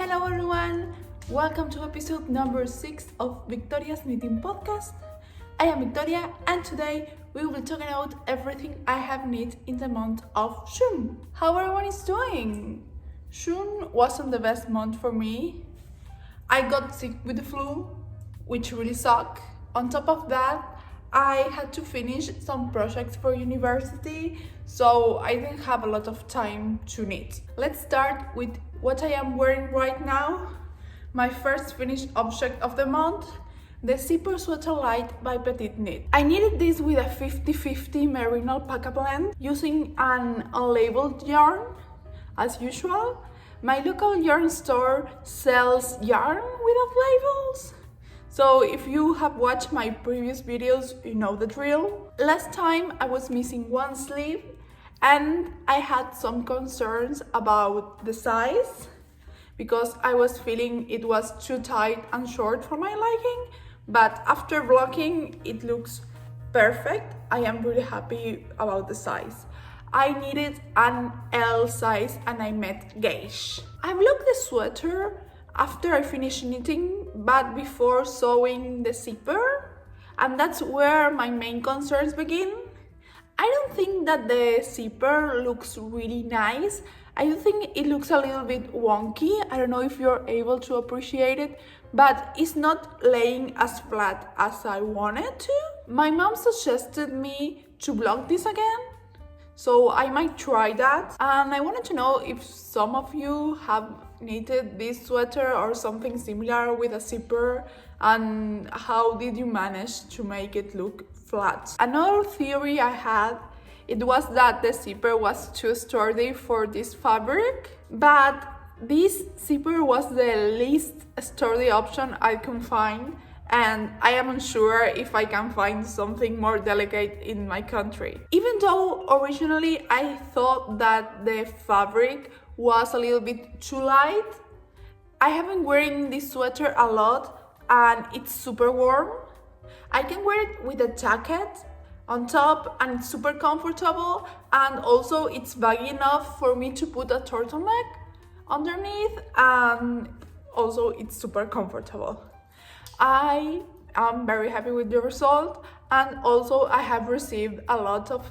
Hello everyone! Welcome to episode number 6 of Victoria's Knitting Podcast. I am Victoria and today we will be talking about everything I have knit in the month of June. How everyone is doing? June wasn't the best month for me. I got sick with the flu, which really sucked. On top of that, I had to finish some projects for university, so I didn't have a lot of time to knit. Let's start with what I am wearing right now. My first finished object of the month, the Zipper Sweater Light by PetiteKnit. I knitted this with a 50-50 merino alpaca blend using an unlabeled yarn, as usual. My local yarn store sells yarn without labels. So if you have watched my previous videos, you know the drill. Last time I was missing one sleeve and I had some concerns about the size because I was feeling it was too tight and short for my liking, but after vlogging it looks perfect. I am really happy about the size. I needed an L size and I met gauge. I vlogged the sweater after I finished knitting, but before sewing the zipper, and that's where my main concerns begin. I don't think that the zipper looks really nice. I do think it looks a little bit wonky. I don't know if you're able to appreciate it, but it's not laying as flat as I wanted to. My mom suggested me to vlog this again, so I might try that. And I wanted to know if some of you have knitted this sweater or something similar with a zipper, and how did you manage to make it look flat? Another theory I had, it was that the zipper was too sturdy for this fabric, but this zipper was the least sturdy option I could find, and I am unsure if I can find something more delicate in my country. Even though originally I thought that the fabric was a little bit too light, I have been wearing this sweater a lot and it's super warm. I can wear it with a jacket on top and it's super comfortable, and also it's baggy enough for me to put a turtleneck underneath, and also it's super comfortable. I am very happy with the result, and also I have received a lot of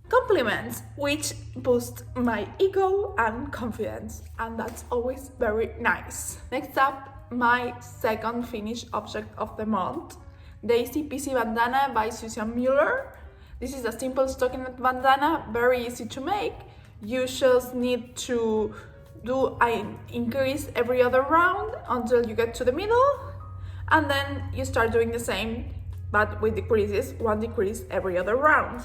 compliments which boost my ego and confidence, and that's always very nice. Next up, my second finished object of the month, the Peasy bandana by Susan Muller. This is a simple stockinette bandana, very easy to make. You just need to do an increase every other round until you get to the middle, and then you start doing the same but with decreases, one decrease every other round.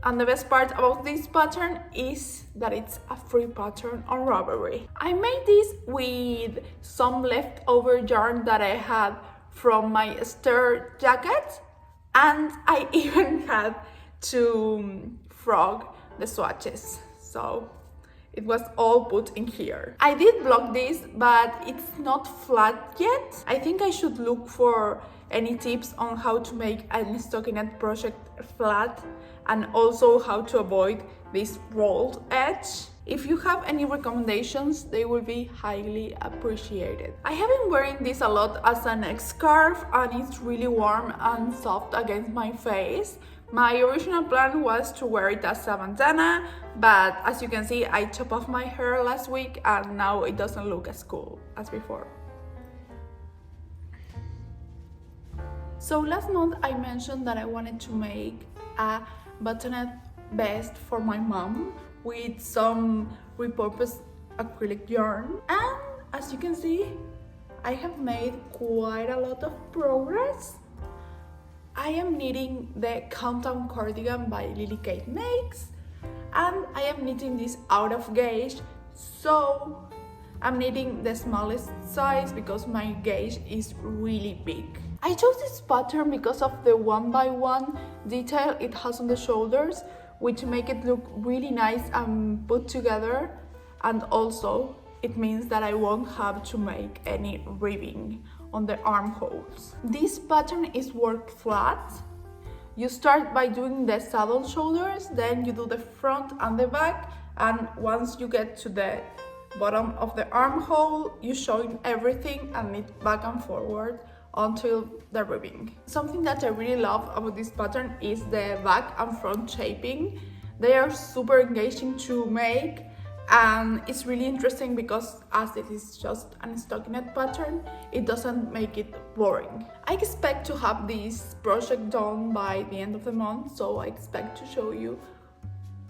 And the best part about this pattern is that it's a free pattern on Ravelry. I made this with some leftover yarn that I had from my Esther jacket, and I even had to frog the swatches, so it was all put in here. I did vlog this, but it's not flat yet. I think I should look for any tips on how to make a stockinette project flat, and also how to avoid this rolled edge. If you have any recommendations, they will be highly appreciated. I have been wearing this a lot as a neck scarf, and it's really warm and soft against my face. My original plan was to wear it as a bandana, but as you can see, I chopped off my hair last week and now it doesn't look as cool as before. So last month I mentioned that I wanted to make a buttonette vest for my mom with some repurposed acrylic yarn, and as you can see, I have made quite a lot of progress. I am knitting the Countdown cardigan by Lily Kate Makes, and I am knitting this out of gauge, so I'm knitting the smallest size because my gauge is really big. I chose this pattern because of the 1x1 detail it has on the shoulders, which make it look really nice and put together, and also it means that I won't have to make any ribbing on the armholes. This pattern is worked flat. You start by doing the saddle shoulders, then you do the front and the back, and once you get to the bottom of the armhole, you join everything and knit back and forward until the ribbing. Something that I really love about this pattern is the back and front shaping. They are super engaging to make, and it's really interesting because as it is just a stockinette pattern, it doesn't make it boring. I expect to have this project done by the end of the month, so I expect to show you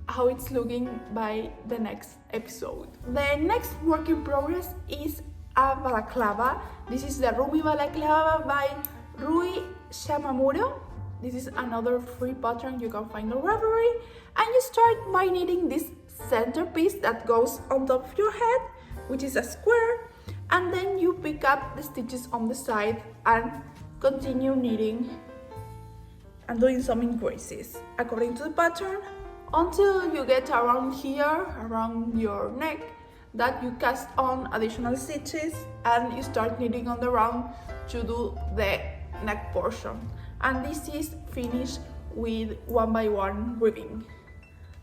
how it's looking by the next episode. The next work in progress is a balaclava. This is the Rumi balaclava by Rui Shamamuro. This is another free pattern you can find on Ravelry, and you start by knitting this centerpiece that goes on top of your head, which is a square, and then you pick up the stitches on the side and continue knitting and doing some increases according to the pattern until you get around here, around your neck, that you cast on additional stitches and you start knitting on the round to do the neck portion. And this is finished with 1x1 ribbing.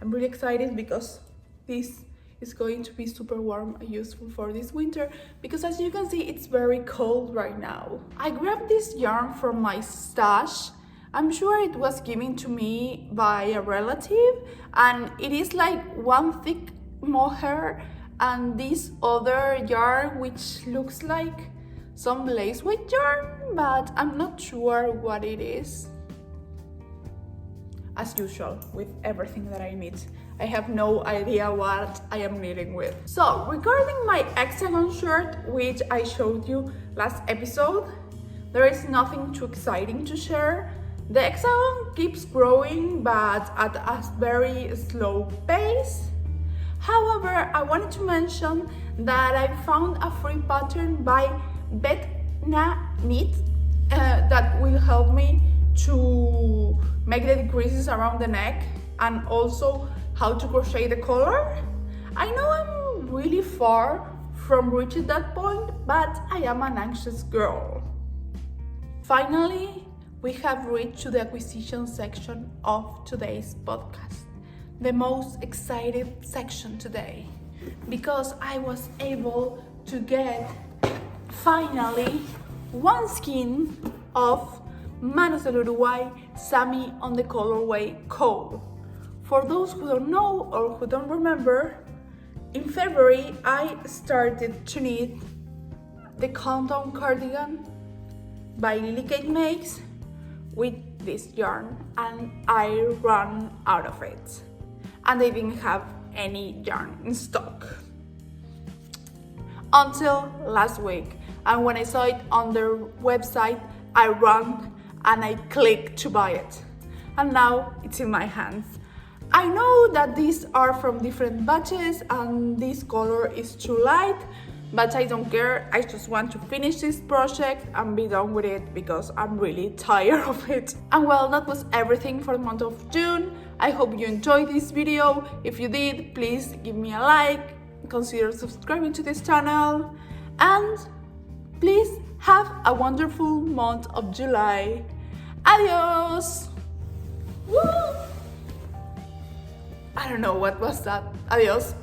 I'm really excited because this is going to be super warm and useful for this winter, because as you can see, it's very cold right now. I grabbed this yarn from my stash. I'm sure it was given to me by a relative, and it is like one thick mohair and this other yarn which looks like some lace weight yarn, but I'm not sure what it is. As usual with everything that I knit, I have no idea what I am knitting with. So regarding my hexagon shirt, which I showed you last episode, there is nothing too exciting to share. The hexagon keeps growing, but at a very slow pace. However, I wanted to mention that I found a free pattern by PetiteKnit that will help me to make the decreases around the neck and also how to crochet the collar. I know I'm really far from reaching that point, but I am an anxious girl. Finally, we have reached to the acquisition section of today's podcast, the most excited section today, because I was able to get finally one skin of Manos del Uruguay Sammy on the colorway Coal. For those who don't know or who don't remember, in February I started to knit the countdown cardigan by Lily Kate Makes with this yarn, and I ran out of it and they didn't have any yarn in stock until last week, and when I saw it on their website I ran and I clicked to buy it, and now it's in my hands. I know that these are from different batches and this color is too light, but I don't care. I just want to finish this project and be done with it because I'm really tired of it. And well, that was everything for the month of June. I hope you enjoyed this video. If you did, please give me a like, consider subscribing to this channel, and please have a wonderful month of July. Adios! Woo! I don't know what was that. Adios.